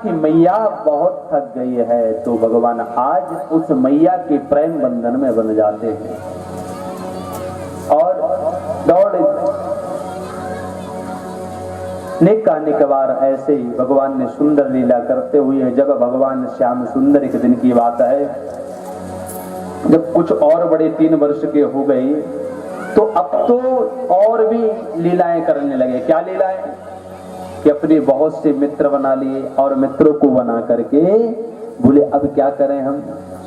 कि मैया बहुत थक गई है तो भगवान आज उस मैया के प्रेम बंधन में बन जाते हैं और दौड़ नेक बार ऐसे ही भगवान ने सुंदर लीला करते हुए, जब भगवान श्याम सुंदर एक दिन की बात है, जब कुछ और बड़े 3 वर्ष के हो गए तो अब तो और भी लीलाएं करने लगे। क्या लीलाएं? कि अपने बहुत से मित्र बना लिए और मित्रों को बना करके बोले अब क्या करें हम?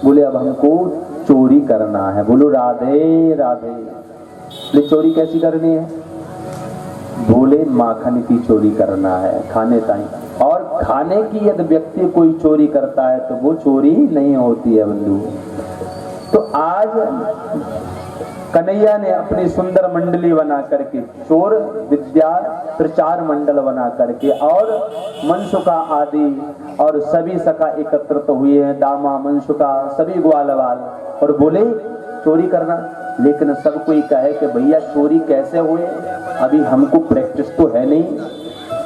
बोले अब हमको चोरी करना है। बोलो राधे राधे। बोले चोरी कैसी करनी है? बोले माखन की चोरी करना है, खाने ताई। और खाने की यदि व्यक्ति कोई चोरी करता है तो वो चोरी नहीं होती है बंधु। तो आज कन्हैया ने अपनी सुंदर मंडली बना करके, चोर विद्या प्रचार मंडल बना करके, और मनसुखा आदि और सभी सखा एकत्रित हुए हैं, दामा मनसुखा सभी ग्वालवाल, और बोले चोरी करना। लेकिन सब कोई कहे कि भैया चोरी कैसे हुए, अभी हमको प्रैक्टिस तो है नहीं,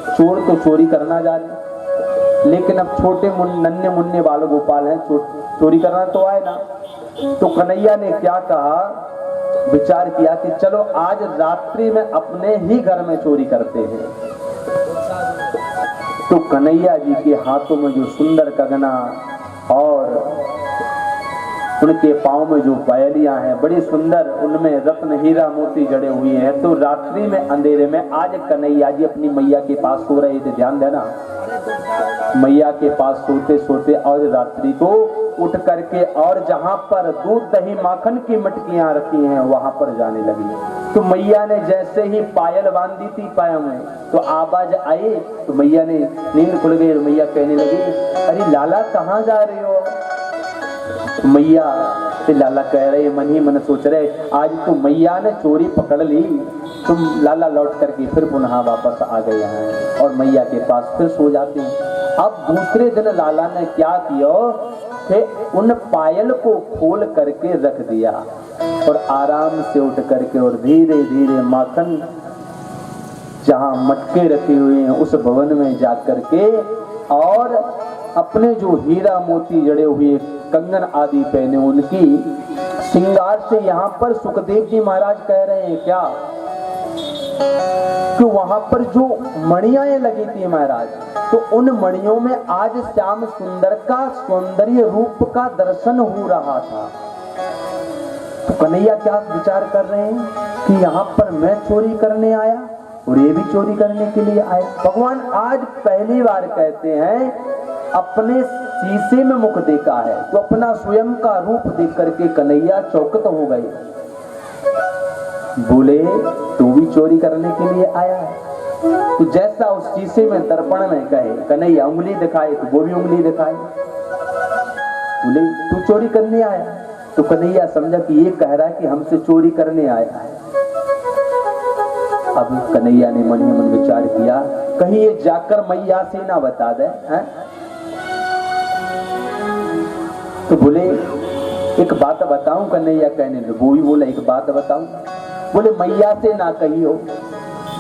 चोर तो चोरी करना जाने, लेकिन अब छोटे नन्हे मुन्ने बाल गोपाल हैं, चोरी करना तो आए ना। तो कन्हैया ने क्या कहा, विचार किया कि चलो आज रात्रि में अपने ही घर में चोरी करते हैं। तो कन्हैया जी के हाथों में जो सुंदर कंगना और उनके पांव में जो पायलियां हैं बड़ी सुंदर, उनमें रत्न हीरा मोती जड़े हुए हैं। तो रात्रि में अंधेरे में आज कन्हैया जी अपनी मैया के पास सो रहे थे। ध्यान देना, मैया के पास सोते सोते और रात्रि को उठ करके और जहां पर दूध दही माखन की मटकियां रखी हैं वहां पर जाने लगी। तो मैया ने जैसे ही पायल बांधी थी पायों में तो आवाज आई, तो मैया ने नींद खुल गई। मैया कहने लगी, अरे लाला कहाँ जा रहे हो? मैया से लाला कह रहे, मन ही मन सोच रहे, आज तो मैया ने चोरी पकड़ ली। तुम लाला लौट करके फिर पुनः वापस आ गए हैं और मैया के पास फिर सो जाते हैं। अब दूसरे दिन लाला ने क्या किया कि उन पायल को खोल करके रख दिया और आराम से उठ करके और धीरे धीरे माखन जहां मटके रखे हुए हैं उस भवन में जा करके और अपने जो हीरा मोती जड़े हुए कंगन आदि पहने उनकी श्रृंगार से, यहाँ पर सुखदेव जी महाराज कह रहे हैं क्या कि वहां पर जो मणियां लगी थी महाराज, तो उन मणियों में आज श्याम सुंदर का सौंदर्य रूप का दर्शन हो रहा था। तो कन्हैया क्या विचार कर रहे हैं कि यहाँ पर मैं चोरी करने आया और ये भी चोरी करने के लिए आया। भगवान आज पहली बार कहते हैं अपने शीशे में मुख देखा है, तो अपना स्वयं का रूप देख करके कन्हैया चौकत हो गए। बोले तू भी चोरी करने के लिए आया है? तो जैसा उस शीशे में दर्पण में कहे, कन्हैया उंगली दिखाए तो वो भी उंगली दिखाए। बोले तू चोरी करने आया? तो कन्हैया समझा कि ये कह रहा है कि हमसे चोरी करने आया है। अब कन्हैया ने मन ही मन विचार किया, कहीं ये जाकर मैया से ना बता दे हैं? तो बोले एक बात बताऊं? कन्हैया कहने लगे। वो भी बोला एक बात बताऊं? बोले मैया से ना कहियो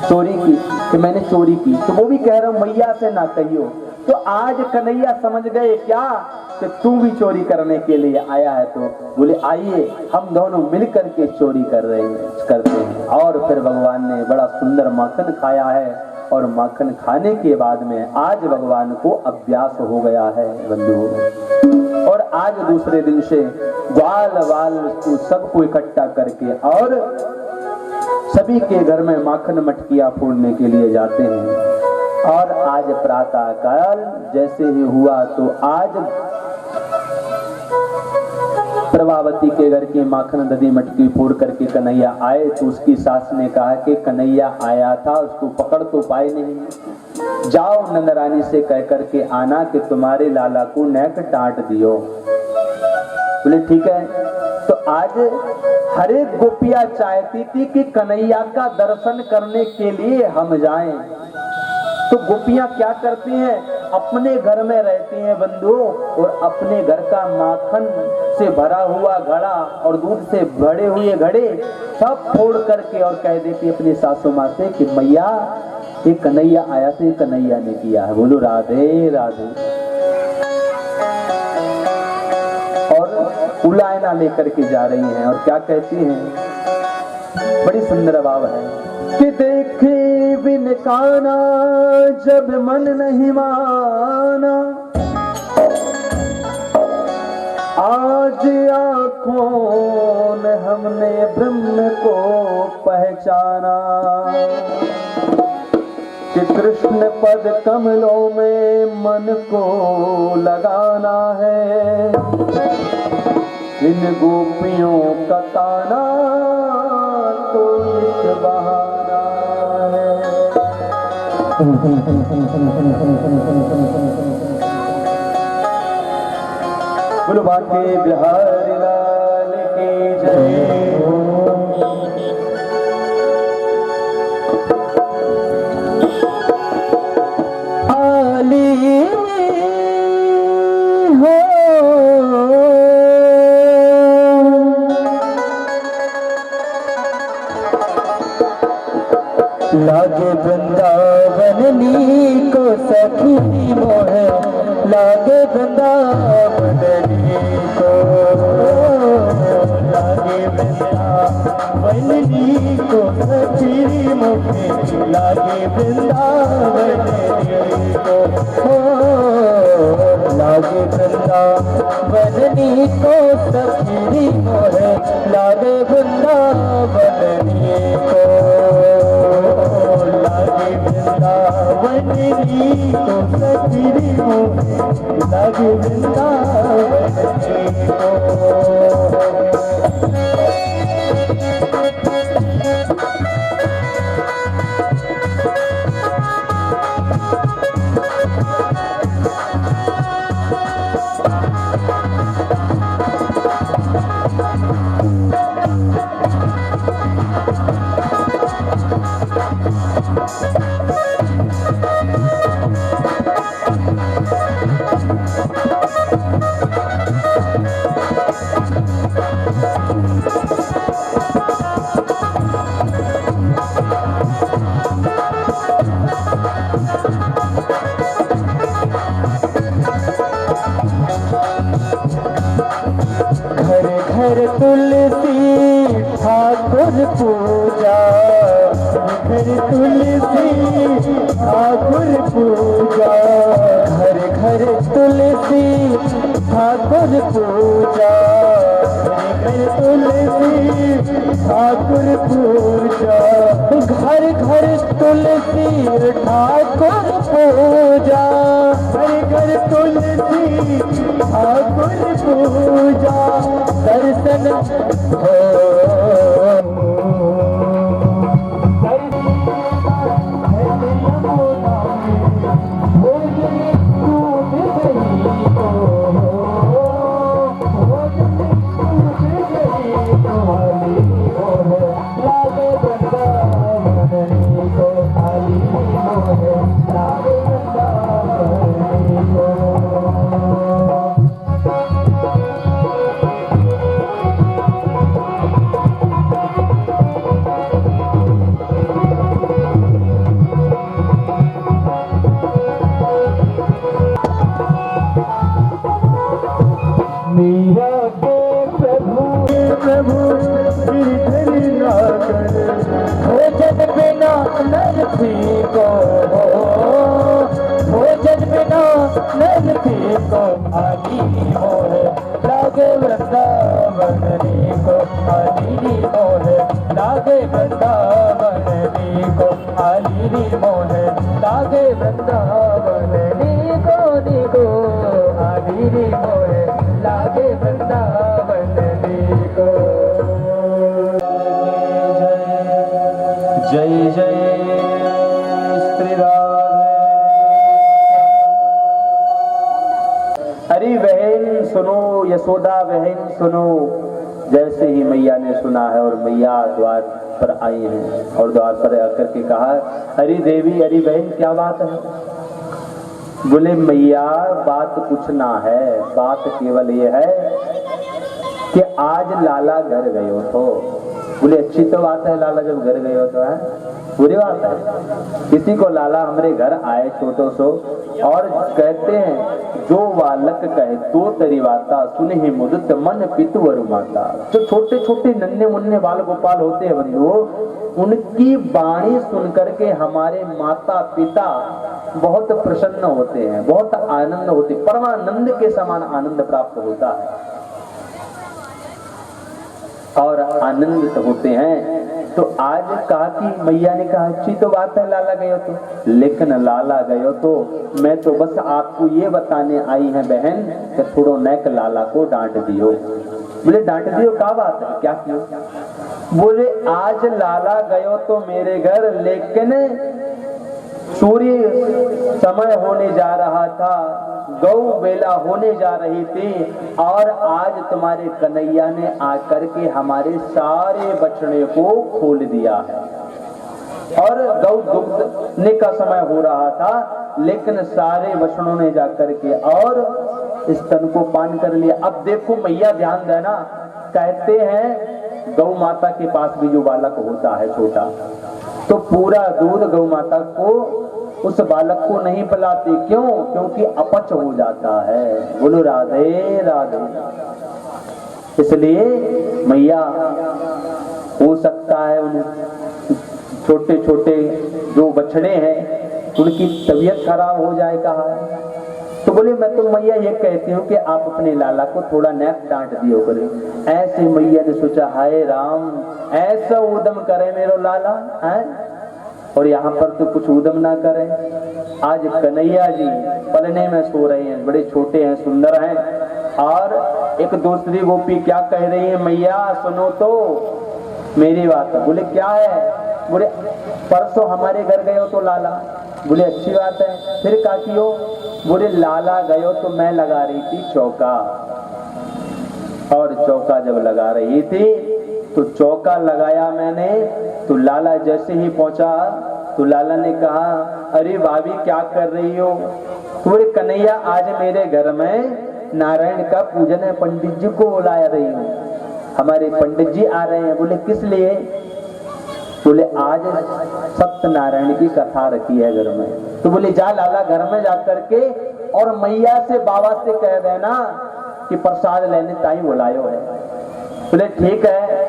चोरी की कि मैंने चोरी की। तो वो भी कह रहा हूं मैया से ना कहियो। तो आज कन्हैया समझ गए क्या कि तू भी चोरी करने के लिए आया है। तो बोले आइए हम दोनों मिलकर के चोरी करते हैं। और फिर भगवान ने बड़ा सुंदर माखन खाया है और माखन खाने के बाद में आज भगवान को अभ्यास हो गया है बंधु। और आज दूसरे दिन से ग्वाल वाल को सबको इकट्ठा करके और सभी के घर में माखन मटकियां फोड़ने के लिए जाते हैं। और आज प्रातः काल जैसे ही हुआ तो आज प्रभावती के घर की माखन दधी मटकी फोड़ करके कन्हैया आए। तो उसकी सास ने कहा कि कन्हैया आया था, उसको पकड़ तो पाए नहीं, जाओ नंदरानी से कह करके आना कि तुम्हारे लाला को नेक टाट दियो। बोले ठीक है। तो आज हर एक गोपियां चाहती थी कि कन्हैया का दर्शन करने के लिए हम जाएं। तो गोपियां क्या करती हैं, अपने घर में रहती हैं बंधुओं, और अपने घर का माखन से भरा हुआ घड़ा और दूध से भरे हुए घड़े सब फोड़ करके और कह देती अपनी सासू माँ से कि मैया ये कन्हैया आया तो ये कन्हैया ने किया है, बोलो राधे राधे। और उलायना लेकर के जा रही हैं और क्या कहती हैं, बड़ी सुंदर भाव है कि देखे बिन काना जब मन नहीं माना, आज आँखों ने हमने ब्रह्म को पहचाना, कि कृष्ण पद कमलों में मन को लगाना है, इन गोपियों का ताना तो एक बहाना है। बोलो बांके बिहारी लाल की जय। आली हो लागे वृंदावन को सखी मोहे, लागे वृंदावन को, लागे वृंदावन को सखी मोहे, लागे वृंदावन को, लागे वृंदावन को सखी मोहे, लागे वृंदावन को, लागे वृंदावन को सखी मोहे, लागे वृंदावन को। घर तुलसी ठाकुर पूजा, घर तुलसी ठाकुर पूजा, घर घर तुलसी ठाकुर पूजा, घर तुलसी ठाकुर पूजा, घर घर तुलसी ठाकुर पूजा, घर घर तुलसी ठाकुर पूजा, दर्शन हो भोजन बिना नरसी को, भोजन बिना नरसी को, आली मोहे लागे वृंदावन को, आली मोहे लागे वृंदावन को, आली मोहे लागे वृंदावन को, आली मोहे लागे वृंदावन को। जय जय श्री राधे। अरे बहन सुनो, यशोदा बहन सुनो, जैसे ही मैया ने सुना है और मैया द्वार पर आई हैं और द्वार पर आकर के कहा, अरे देवी, अरे बहन, क्या बात है? बोले मैया, बात कुछ ना है, बात केवल ये है कि आज लाला घर गए हो तो। बोले अच्छी तो बात है, लाला जब घर गए हो तो है, बुरी बात है? किसी को लाला हमारे घर आए छोटो सो और कहते हैं, जो बालक कहे तो तेरी बाता, सुने ही मुदित मन पितुवर माता। जो छोटे छोटे नन्हे मुन्ने बाल गोपाल होते हैं बंधुओं, उनकी वाणी सुन करके हमारे माता पिता बहुत प्रसन्न होते हैं, बहुत आनंद होते, परमानंद के समान आनंद प्राप्त होता है और आनंदित होते हैं। तो आज कहा कि मैया ने कहा, अच्छी तो बात है लाला गए हो तो, लेकिन लाला गए हो तो मैं तो बस आपको ये बताने आई है बहन कि थोड़ो नेक लाला को डांट दियो। बोले डांट दियो, क्या बात है, क्या क्यों? बोले आज लाला गयो तो मेरे घर, लेकिन सूर्य समय होने जा रहा था, गौ बेला होने जा रही थी और आज तुम्हारे कन्हैया ने आकर के हमारे सारे बछड़े को खोल दिया है और गौ दुग्धने का समय हो रहा था, लेकिन सारे बछड़ों ने जाकर के और स्तन को पान कर लिया। अब देखो मैया, ध्यान देना, कहते हैं गौ माता के पास भी जो बालक होता है छोटा, तो पूरा दूध गौ माता को उस बालक को नहीं पिलाते। क्यों? क्योंकि अपच हो जाता है। बोलो राधे राधे। इसलिए मैया, हो सकता है उन छोटे छोटे जो बछड़े हैं उनकी तबीयत खराब हो जाए, कहा है। तो बोले मैं तो मैया ये कहती हूँ कि आप अपने लाला को थोड़ा नेक डांट दियो करें। ऐसे मैया ने सोचा, हाय राम, ऐसा उदम करे मेरो लाला है, और यहाँ पर तो कुछ उदम ना करें। आज कन्हैया जी पलने में सो रहे हैं, बड़े छोटे हैं, सुंदर हैं, और एक दूसरी गोपी क्या कह रही है, मैया सुनो तो मेरी बात। बोले क्या है? बोले परसों हमारे घर गए हो तो लाला। बोले अच्छी बात है, फिर क्या कियो? बोले लाला गयो तो मैं लगा रही थी चौका, और चौका जब लगा रही थी तो चौका लगाया मैंने, तो लाला जैसे ही पहुंचा तो लाला ने कहा, अरे भाभी क्या कर रही हो? बोले कन्हैया, आज मेरे घर में नारायण का पूजन है, पंडित जी को बुलाया रही हूँ, हमारे पंडित जी आ रहे हैं। बोले किस लिए? बोले आज सत्यनारायण की कथा रखी है घर में। तो बोले जा लाला, घर में जाकर के और मैया से, बाबा से कह देना कि प्रसाद लेने ताई बुलायो है। बोले ठीक है,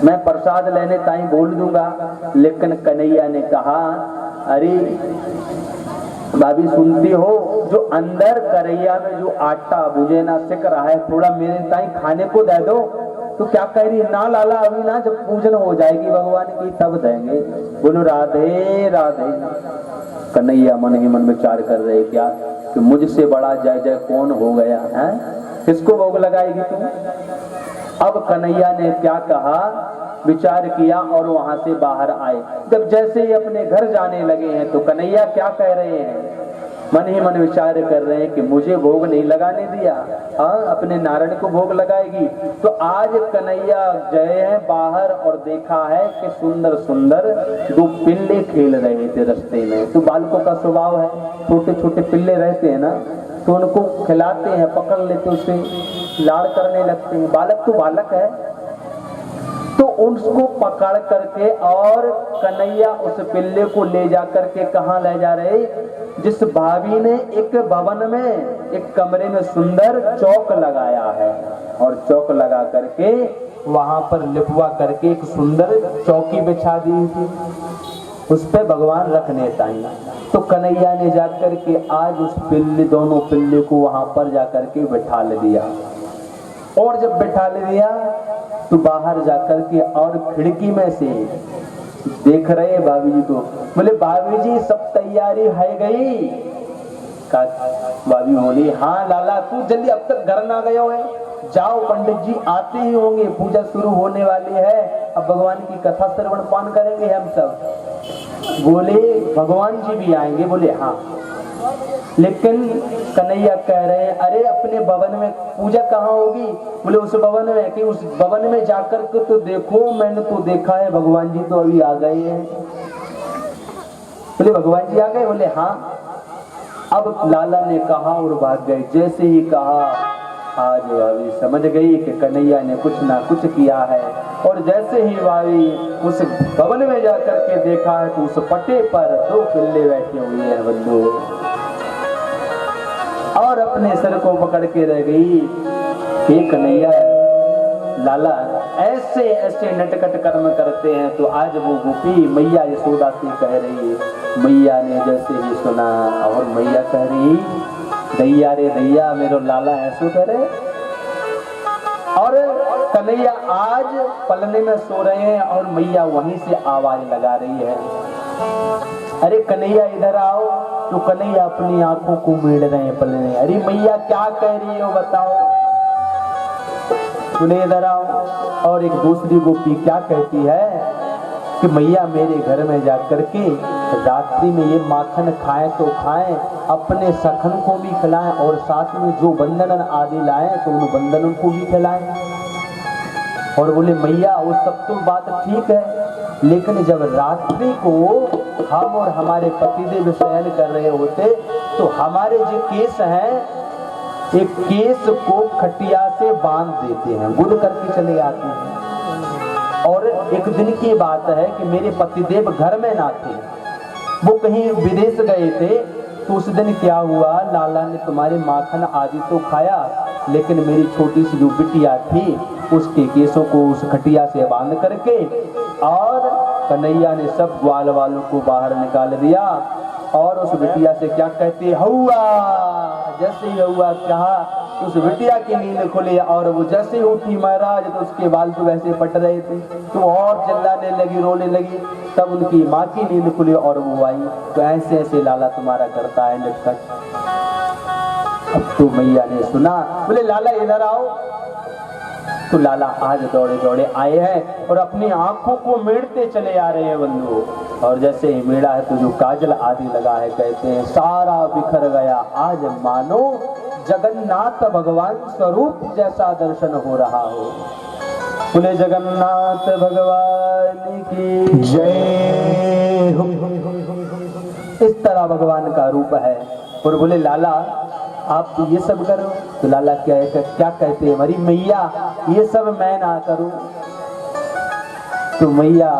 मैं प्रसाद लेने ताई बोल दूंगा। लेकिन कन्हैया ने कहा, अरे भाभी सुनती हो, जो अंदर करैया में जो आटा बुझे ना सिक रहा है, थोड़ा मेरे ताई खाने को दे दो। तो क्या कह रही, ना लाला अभी ना, जब पूजन हो जाएगी भगवान की तब देंगे। बोलो राधे राधे। कन्हैया मन ही मन विचार कर रहे, क्या कि मुझसे बड़ा जय जय कौन हो गया है, किसको भोग लगाएगी तुम? अब कन्हैया ने क्या कहा, विचार किया और वहां से बाहर आए। जब जैसे ही अपने घर जाने लगे हैं तो कन्हैया क्या कह रहे हैं, मन ही मन विचार कर रहे हैं कि मुझे भोग नहीं लगाने दिया, हाँ अपने नारायण को भोग लगाएगी। तो आज कन्हैया गए हैं बाहर और देखा है कि सुंदर सुंदर दो पिल्ले खेल रहे थे रास्ते में। तो बालकों का स्वभाव है, छोटे छोटे पिल्ले रहते हैं ना, तो उनको खिलाते हैं, पकड़ लेते, उससे लाड़ करने लगते हैं। बालक तो बालक है, तो उसको पकड़ करके और कन्हैया उस पिल्ले को ले जा करके कहाँ ले जा रहे, जिस भाभी ने एक भवन में, एक कमरे में सुंदर चौक लगाया है, और चौक लगा करके वहां पर लिपवा करके एक सुंदर चौकी बिछा दी थी, उस पे भगवान रखने ताई। तो कन्हैया ने जाकर के आज उस पिल्ले, दोनों पिल्ले को वहां पर जाकर के बिठा ले दिया। और जब बिठा ले दिया तो बाहर जाकर के और खिड़की में से देख रहे भाभी जी को। बोले भाभी जी सब तैयारी है गई? भाभी बोली हाँ लाला, तू जल्दी अब तक घर ना गए है, जाओ पंडित जी आते ही होंगे, पूजा शुरू होने वाली है, अब भगवान की कथा श्रवण पान करेंगे हम सब। बोले भगवान जी भी आएंगे? बोले हाँ। लेकिन कन्हैया कह रहे हैं अरे अपने भवन में पूजा कहाँ होगी? बोले उस भवन में, कि उस भवन में जाकर के तो देखो, मैंने तो देखा है भगवान जी तो अभी आ गए हैं। बोले भगवान जी आ गए? बोले हाँ। अब लाला ने कहा और भाग गए। जैसे ही कहा आज भाभी समझ गई कि कन्हैया ने कुछ ना कुछ किया है, और जैसे ही भाभी उस भवन में जाकर के देखा है तो उस पट्टे पर 2 पिल्ले बैठे हुए हैं बंधु, और अपने सर को पकड़ के रह गई कि कन्हैया लाला ऐसे ऐसे नटखट कर्म करते हैं। तो आज वो गोपी मैया यशोदा से कह रही है, मैया ने जैसे ही सुना और मैया कह रही दैया रे दैया मेरो लाला ऐसो करे। और कन्हैया आज पलने में सो रहे हैं और मैया वहीं से आवाज लगा रही है, अरे कन्हैया इधर आओ। तो कन्हैया अपनी आंखों को मीड़ रहे हैं पलने। अरे मैया क्या कह रही हो बताओ? बोले इधर आओ। और एक दूसरी गोपी क्या कहती है कि मैया मेरे घर में जाकर के रात्रि में ये माखन खाएं तो खाएं, अपने सखन को भी खिलाएं और साथ में जो बंधन आदि लाएं तो उन बंधनों को भी खिलाएं। और बोले मैया वो सब तो बात ठीक है, लेकिन जब रात्रि को हम और हमारे पतिदेव शयन कर रहे होते तो हमारे जो केस हैं एक केस को खटिया से बांध देते हैं, गुड़ करके चले आते हैं। और एक दिन की बात है कि मेरे पतिदेव घर में ना थे, वो कहीं विदेश गए थे। तो उस दिन क्या हुआ, लाला ने तुम्हारे माखन आदि तो खाया, लेकिन मेरी छोटी सी जो बिटिया थी उसके केसों को उस खटिया से बांध करके, और कन्हैया ने सब ग्वाल वालों को बाहर निकाल दिया। और उस बिटिया से क्या कहते, हौआ। जैसे ही हौआ कहा उस बिटिया की नींद खुली, और वो जैसे ही उठी महाराज तो उसके बाल तो वैसे पट रहे थे, तो और चिल्लाने लगी, रोने लगी। तब उनकी माँ की नींद खुली और वो आई। तो ऐसे ऐसे लाला तुम्हारा करता है नटखट। अब तो मैया ने सुना, बोले लाला इधर आओ। तो लाला आज दौड़े दौड़े आए हैं और अपनी आंखों को मेड़ते चले आ रहे हैं बंधु। और जैसे ही मेड़ा है तो जो काजल आदि लगा है, कहते हैं सारा बिखर गया, आज मानो जगन्नाथ भगवान स्वरूप जैसा दर्शन हो रहा हो। बोले जगन्नाथ भगवान की जय हो। इस तरह भगवान का रूप है। और बोले लाला आप तो ये सब करो। तो लाला क्या कहते हैं, हमारी मैया ये सब मैं ना करूं। तो मैया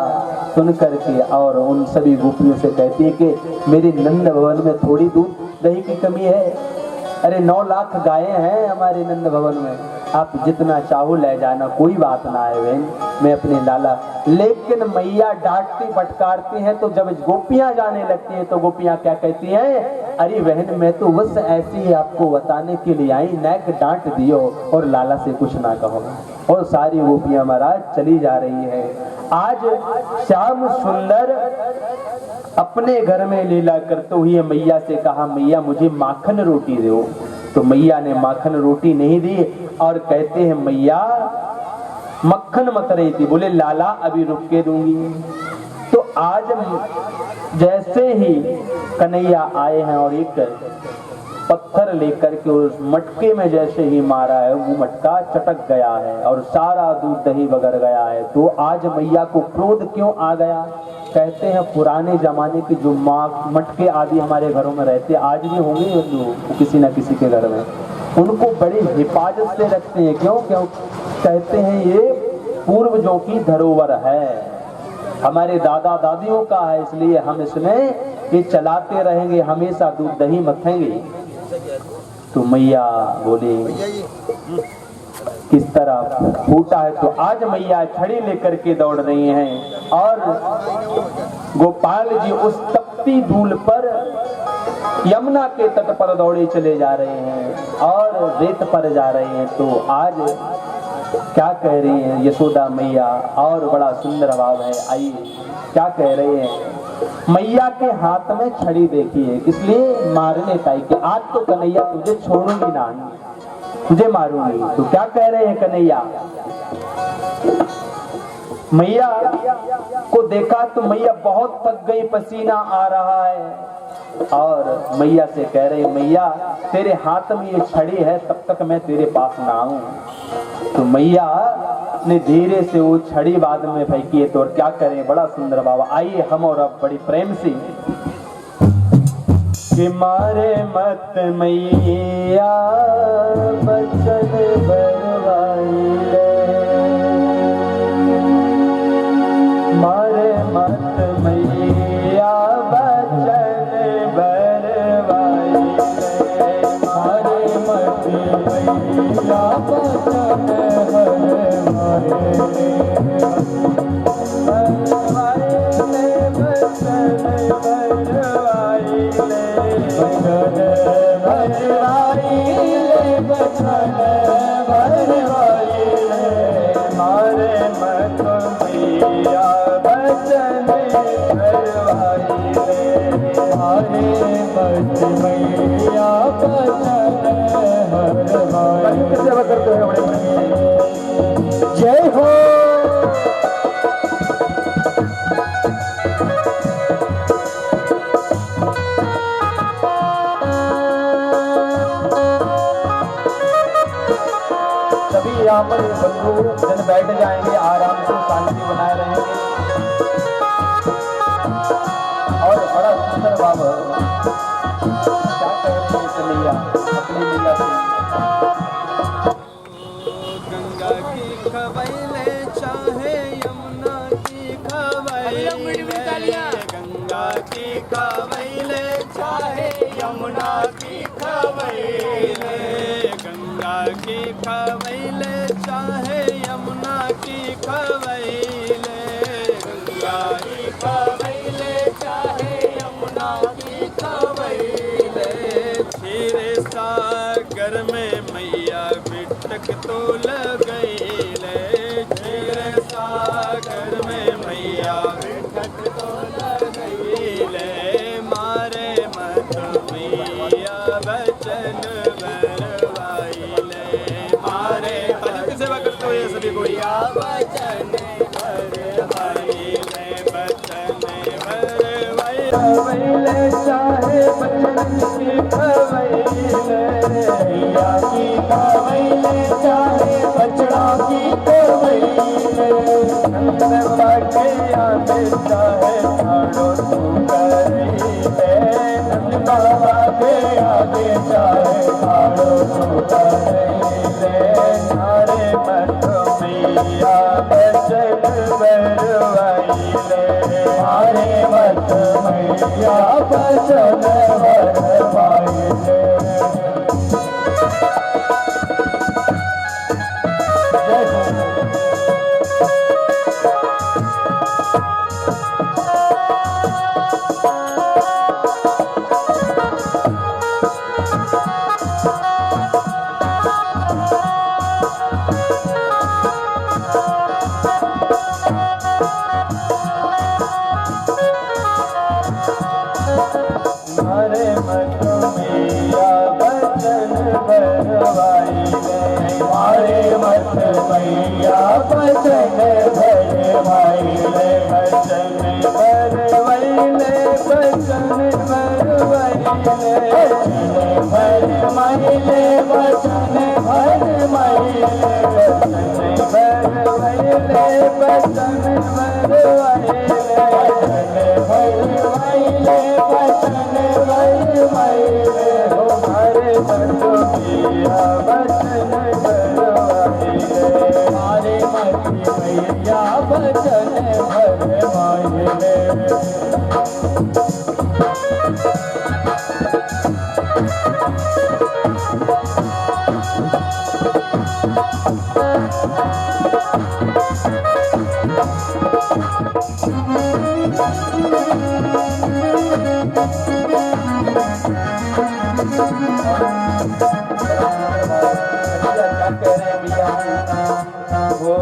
सुन करके और उन सभी गोपियों से कहती है कि मेरे नंद भवन में थोड़ी दूध दही की कमी है। अरे 9 लाख गायें हैं हमारे नंद भवन में, आप जितना चाहो ले जाना, कोई बात ना है बहन, मैं अपने लाला। लेकिन मैया डांटती फटकारती हैं। तो जब गोपियां जाने लगती हैं तो गोपियां क्या कहती हैं, अरे बहन मैं तो बस ऐसे ही आपको बताने के लिए आई, नैक डांट दियो और लाला से कुछ ना कहो। और सारी गोपियां महाराज चली जा रही है। आज श्याम सुंदर अपने घर में लीला करते हुए मैया से कहा, मैया मुझे माखन रोटी दो। तो मैया ने माखन रोटी नहीं दी और कहते हैं मैया मक्खन मत रही थी। बोले लाला अभी रुक के दूंगी। तो आज जैसे ही कन्हैया आए हैं और एक पत्थर लेकर के उस मटके में जैसे ही मारा है, वो मटका चटक गया है और सारा दूध दही बगर गया है। तो आज मैया को क्रोध क्यों आ गया? कहते हैं पुराने जमाने की जो मटके आदि हमारे घरों में रहते, आज भी होंगे जो किसी न किसी के घर में, उनको बड़ी हिफाजत से रखते हैं। क्यों? कहते हैं ये पूर्वजों की धरोहर है, हमारे दादा दादियों का है, इसलिए हम इसमें ये चलाते रहेंगे, हमेशा दूध दही मथेंगे। तो मैया बोले किस तरह फूटा है। तो आज मैया छड़ी लेकर के दौड़ रही हैं और गोपाल जी उस तपती धूल पर यमुना के तट पर दौड़े चले जा रहे हैं और रेत पर जा रहे हैं। तो आज क्या कह रही हैं यशोदा मैया, और बड़ा सुंदर भाव है। आइए क्या कह रहे हैं, मैया के हाथ में छड़ी देखिए, इसलिए मारने का कि आज तो कन्हैया तुझे छोड़ूंगी ना, तुझे मारूंगी। तो क्या कह रहे हैं कन्हैया, मैया को देखा तो मैया बहुत थक गई, पसीना आ रहा है और मैया से कह रही, मैया तेरे हाथ में ये छड़ी है, तब तक मैं तेरे पास ना आऊं। तो मैया ने धीरे से वो छड़ी बाद में फेंकी है। तो और क्या करें, बड़ा सुंदर बाबा। आइए हम और अब बड़ी प्रेम से कि मारे मत मैया बचन बरवाई ले, मारे मत मैया बचन बरवाई ले, मारे मत मैया बचन बरवाई ले, बरवाई ले बचन बरवाई ले, बचन बरवाई ले, बचन बरवाई ले, मारे मत मैया बचन बरवाई ले, मारे मत मैया बचन बरवाई ले। सेवा करते हैं बड़े जय हो। यहाँ पर बंधु जन बैठ जाएंगे, आराम से शांति बनाए रहेंगे। और बड़ा सुंदर बाबा क्या कह रहे हैं कन्हैया अपनी लीला से। गंगा की खवैले चाहे यमुना की खवैले, गंगा की खवैले चाहे यमुना की खवैले, गंगा की खवैले चाहे यमुना की खवैले, गंगा की खवैले चाहे यमुना की खवैले, क्षीर सागर में मैया बिटक तो लगैले, क्षीर सागर में मैया बिटक तो लगैले, मारे मत मैया बचन बरवाइले, मारे भजन की सेवा करते हुए सभी को या बचन बरवाइले, बचन बरवाइले, चाहे बचन की खवैले, मैया की खवैले चाहे बचड़ा की खवैले, नंद बाटे आगे चाहे ठाड़ो तू करैले, नंद बाबा के आगे चाहे ठाड़ो तू करैले, नारे मत मैया बचन बरवाइले, मारे मत मैया बचन बरवाइले। मारे मत मैया बचन बरवाइले, मारे मत मैया बचन बरवाइले, बचन बरवाइले, बचन बरवाइले, बरवाइले, बचन बरवाइले, बचन बरवाइले, बचन बरवाइले, बरवाइले, बचन बरवाइले, हो मारे मत मैया बचन बरवाइले, मारे मत मैया बचन बरवाइले। वो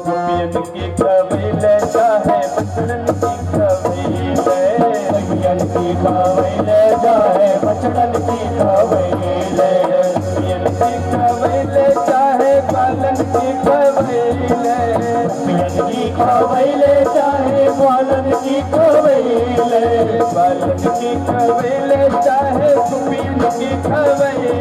गोपियन की खवैले चाहे बचड़न की खवैले, गोपियन की खवैले चाहे बचड़न की खवैले, गोपियन की खवैले चाहे बालन की खवैले, गोपियन की खवैले चाहे बालन की खवैले, बालन की खवैले चाहे सुपियन की खवैले,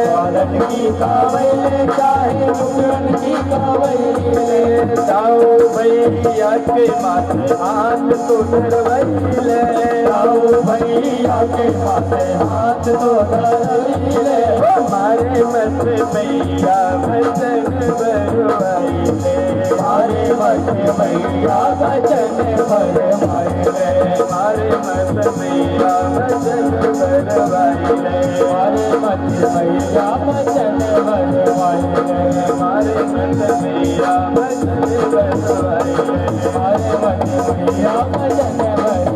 बालन की खवैले चाहे सुपियन की खवैले, जाओ भैया के माथे हाथ तो धरवैले, जाओ भैया के माथे हाथ तो धरवैले, हमारे मत भैया भजन भरवैले, हमारे मत भैया भजन भरवैले, हमारे मत भैया भजन भरवैले, हमारे मत भैया भजन भरवैले, हमारे मत भैया भजन भरवैले, हमारे मत भैया भजन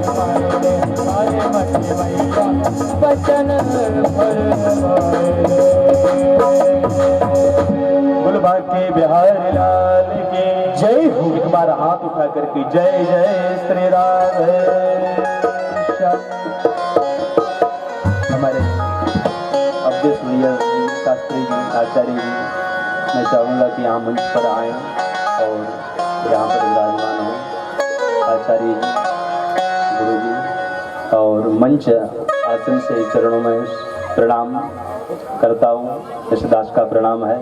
भरवैले, हमारे मत भैया भजन भरवैले। बोल बांके बिहारी लाल की जय हो। एक बार हाथ उठा करके जय जय श्री राम। हमारे अवधेश भैया जी, शास्त्री जी, आचार्य जी, मैं चाहूँगा कि यहाँ मंच पर आए और यहाँ पर विराजमान हो आचार्य जी, गुरु जी, और मंच आसन से चरणों में प्रणाम करता हूँ। यशदास का प्रणाम है।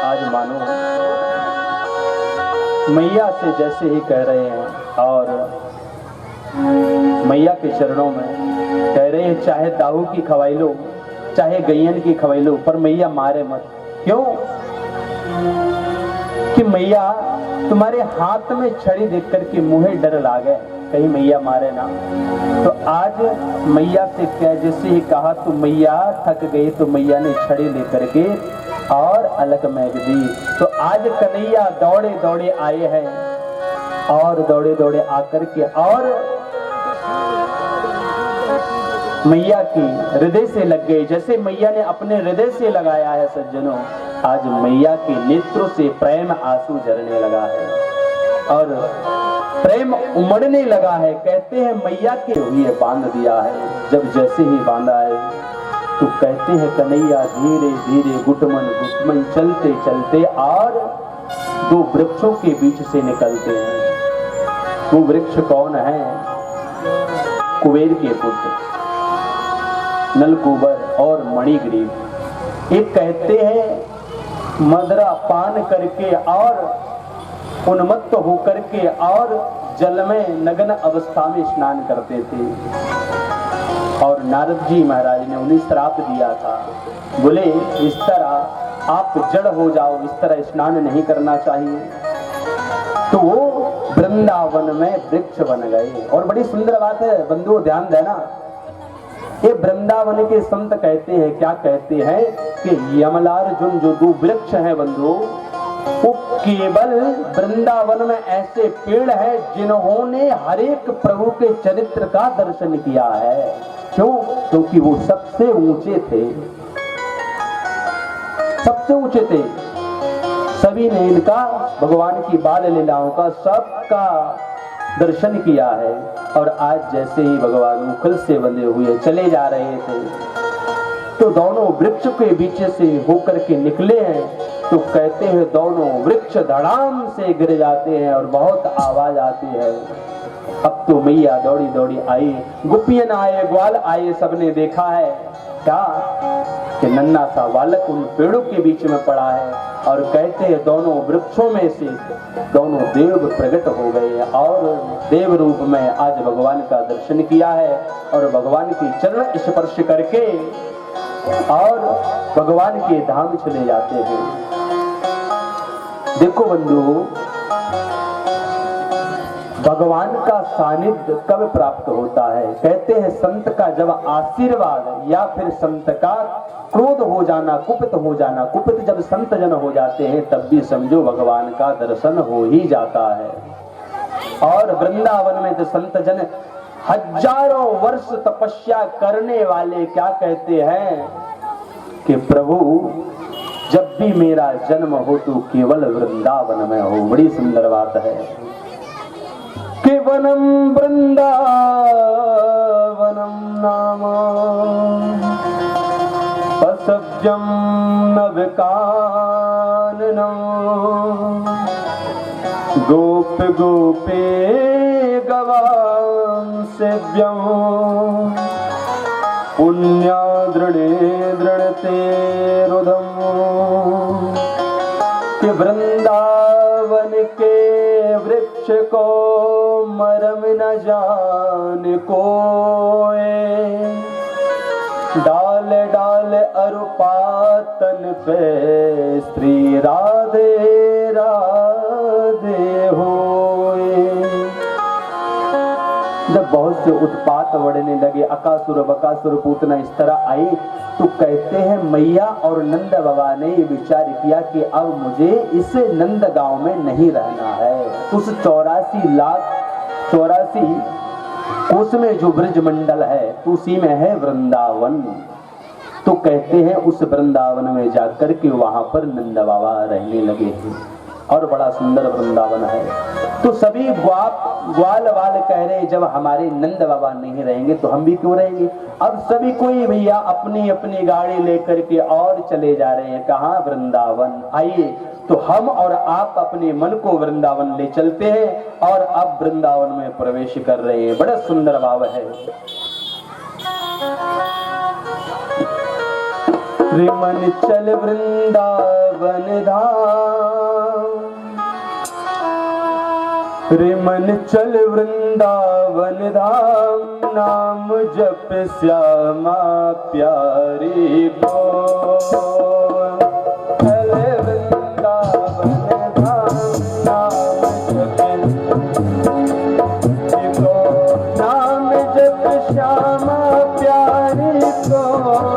आज मानो मैया से जैसे ही कह रहे हैं और मैया के चरणों में कह रहे हैं, चाहे दाऊ की खवाई लो, चाहे गैयन की खवाई लो, पर मैया मारे मत। क्यों? कि मैया तुम्हारे हाथ में छड़ी देख करके मुझे डर लागे कहीं मैया मारे ना। तो आज मैया से क्या जैसे ही कहा तो मैया थक गई, तो मैया ने छड़ी लेकर के और अलग महक दी। तो आज कन्हैया दौड़े दौड़े आए हैं और दौड़े दौड़े आकर के और मैया की हृदय से लग गए। जैसे मैया ने अपने हृदय से लगाया है सज्जनों, आज मैया के नेत्रों से प्रेम आंसू झरने लगा है और प्रेम उमड़ने लगा है। कहते हैं मैया के हुए बांध दिया है। जब जैसे ही बांधा है तो कहते हैं कन्हैया धीरे धीरे गुटमन गुटमन चलते चलते और दो वृक्षों के बीच से निकलते हैं। वो वृक्ष कौन है? कुबेर के पुत्र नलकूबर और मणिग्रीव। एक कहते हैं मदरा पान करके और उन्मत्त होकर के और जल में नग्न अवस्था में स्नान करते थे और नारद जी महाराज ने उन्हें श्राप दिया था। बोले इस तरह आप जड़ हो जाओ, इस तरह स्नान नहीं करना चाहिए। तो वो वृंदावन में वृक्ष बन गए। और बड़ी सुंदर बात है बंधुओं, ध्यान देना। ये वृंदावन के संत कहते हैं, क्या कहते हैं कि यमलार्जुन जो दो वृक्ष हैं बंधुओं, वो केवल वृंदावन में ऐसे पेड़ हैं जिन्होंने हर एक प्रभु के चरित्र का दर्शन किया है। क्यों? क्योंकि वो सबसे ऊंचे थे, सबसे ऊंचे थे। सभी ने इनका भगवान की बाल लीलाओं का सबका दर्शन किया है। और आज जैसे ही भगवान मुखल से बंधे हुए चले जा रहे थे तो दोनों वृक्ष के बीच से होकर के निकले हैं। तो कहते हैं दोनों वृक्ष धड़ाम से गिर जाते हैं और बहुत आवाज आती है। अब तो मैया दौड़ी दौड़ी आई, गोपियन आए, ग्वाल आए, सबने देखा है क्या कि नन्हा सा बालक उन पेड़ों के बीच में पड़ा है। और कहते हैं दोनों वृक्षों में से दोनों देव प्रकट हो गए और देव रूप में आज भगवान का दर्शन किया है और भगवान की चरण स्पर्श करके और भगवान के धाम चले जाते हैं। देखो बंधु, भगवान का सानिध्य कब प्राप्त होता है? कहते हैं संत का जब आशीर्वाद या फिर संत का क्रोध हो जाना, कुपित हो जाना, कुपित जब संत जन हो जाते हैं तब भी समझो भगवान का दर्शन हो ही जाता है। और वृंदावन में तो संत जन हजारों वर्ष तपस्या करने वाले क्या कहते हैं कि प्रभु जब भी मेरा जन्म हो तो केवल वृंदावन में हो। बड़ी सुंदर बात है। केवलम वृंदावनम नाम असभ्यम नवकाननम गोप गोपे गवां सेव्यं पुण्या दृढ़े दृढ़ते रुदम कि वृंदावन के वृक्ष को मरम न जान कोय, डाल डाल अरुपातन पे स्त्री राधे राधे होए। जब बहुत से उत्पात बढ़ने लगे, अकासुर बकासुर पूतना इस तरह आई, तो कहते हैं मैया और नंद बाबा ने ये विचार किया कि अब मुझे इस नंद गांव में नहीं रहना है। उस 84 कोस में जो ब्रज मंडल है उसी में है वृंदावन। तो कहते हैं उस वृंदावन में जाकर के वहां पर नंद बाबा रहने लगे हैं और बड़ा सुंदर वृंदावन है। तो सभी ग्वाल वाल कह रहे जब हमारे नंद बाबा नहीं रहेंगे तो हम भी क्यों रहेंगे। अब सभी कोई भैया अपनी अपनी गाड़ी लेकर के और चले जा रहे हैं, कहाँ? वृंदावन। आइए तो हम और आप अपने मन को वृंदावन ले चलते हैं और अब वृंदावन में प्रवेश कर रहे हैं। बड़ा सुंदर भाव है। रे मन चल वृंदावन धाम, रे मन चल वृंदावन धाम, नाम जप श्यामा प्यारी को। चल वृंदावन धाम, नाम जप नाम जप श्यामा प्यारी को,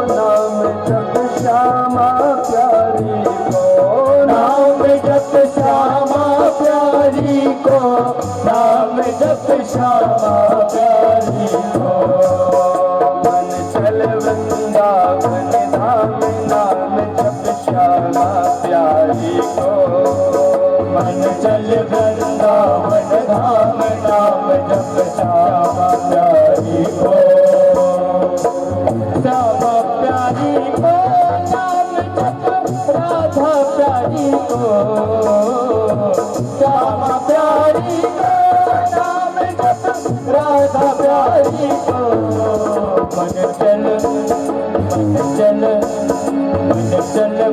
नाम जप श्यामा प्यारी को, नाम जप श्यामा प्यारी को, नाम जप श्यामा प्यारी को। मन चल वृंदावन धाम, नाम जप श्यामा प्यारी को। मन चल वृंदावन धाम, नाम जप श्यामा प्यारी को। श्यामा प्यारी को नाम जप राधा प्यारी को। श्यामा प्यारी को नाम जप राधा प्यारी को। मन चल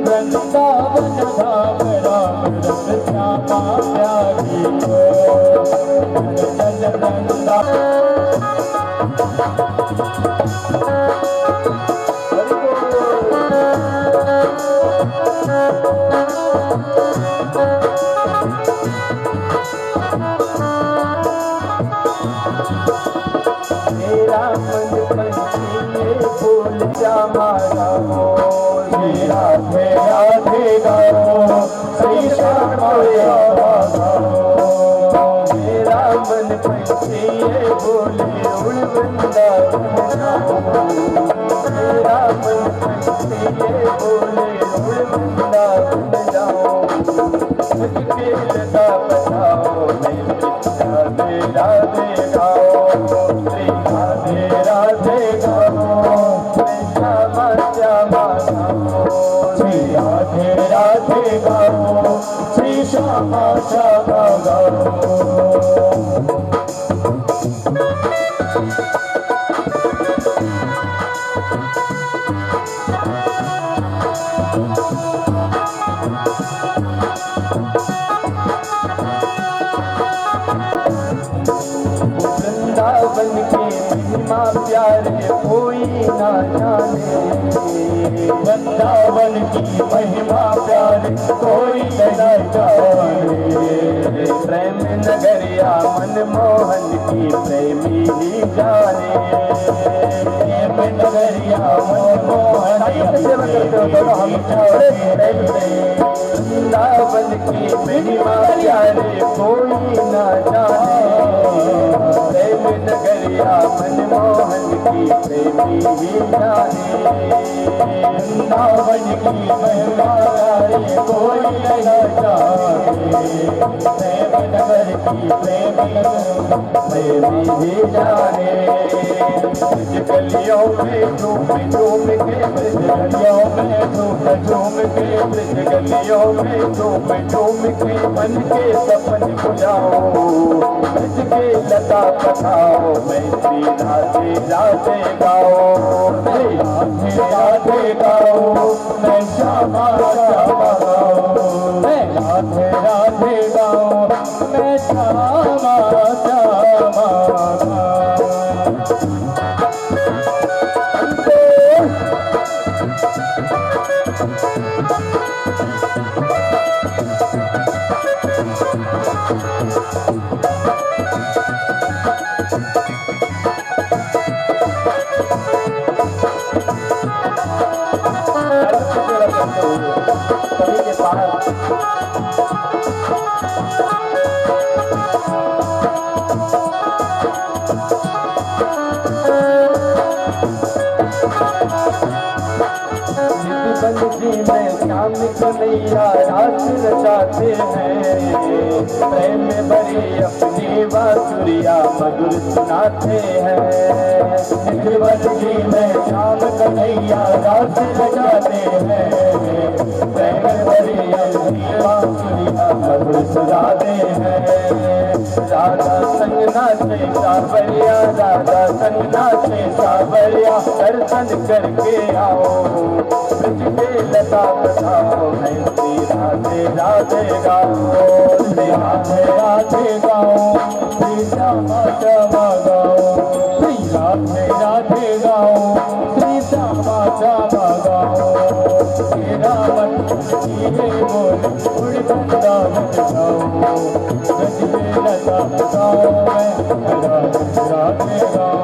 वृंदावन धाम, राम रस श्यामा प्यारी को। मन चल वृंदावन। मेरा मन पंछी फूल श्यामा गाओ, राधे राधे गाओ, श्री श्यामा गाओ। मेरा मन पंछी बोले उड़ वृंदावन जाओ, मेरा मन पंछी बोले उड़ वृंदावन जाओ। मुझके लता बताओ, राधे राधे गाओ, राधे राधे गाओ, श्यामा श्यामा गाओ, श्री राधे राधे गाओ, श्री श्यामा श्यामा गाओ। वृंदावन के महिमा प्यारे कोई ना जाने, वृंदावन की महिमा प्यारे कोई न जाने। प्रेम नगरिया मनमोहन की प्रेमी ही जाने, प्रेम नगरिया मनमोहन की प्रेमी जाने। वृंदावन की महिमा प्यारे कोई न जाने, प्रेम नगरिया मनमोहन की प्रेमी ही जाने। वृंदावन की महिमा प्यारे कोई न जाने, प्रेम नगर की प्रेम प्रेमी भी जाने। ब्रज गलियों में झूम झूम के, ब्रज गलियों में झूम झूम के, ब्रज गलियों में झूम झूम के, मन के सपन बुझाओ, ब्रज के लता पठाओ, मैं श्री राधे राधे गाओ, राधे राधे गाओ, मैं श्यामा श्यामा गाओ, मैं राधे राधे गाओ, मैं श्यामा श्यामा गाओ। सभी के पास बंदगी में श्याम कन्हैया रात रचाते हैं, प्रेम में भरी अपनी बांसुरिया मधुर सुनाते हैं। बंदगी में श्याम कन्हैया रात रचाते हैं, प्रेम में भरी अपनी बांसुरिया मधुर सुनाते हैं। राधा संग नाचे सावरिया, राधा संग नाचे सावरिया, दर्शन करके आओ, ब्रज के लता बताओ, मैं श्री राधे राधे गाओ, श्री राधे राधे गाओ, श्री श्यामा श्यामा गाओ, श्री राधे राधे गाओ, श्री श्यामा श्यामा गाओ। तेरा मन कीरे बोल उड़ वृंदावन जाओ, ब्रज के लता बताओ, मैं राधे राधे गाओ।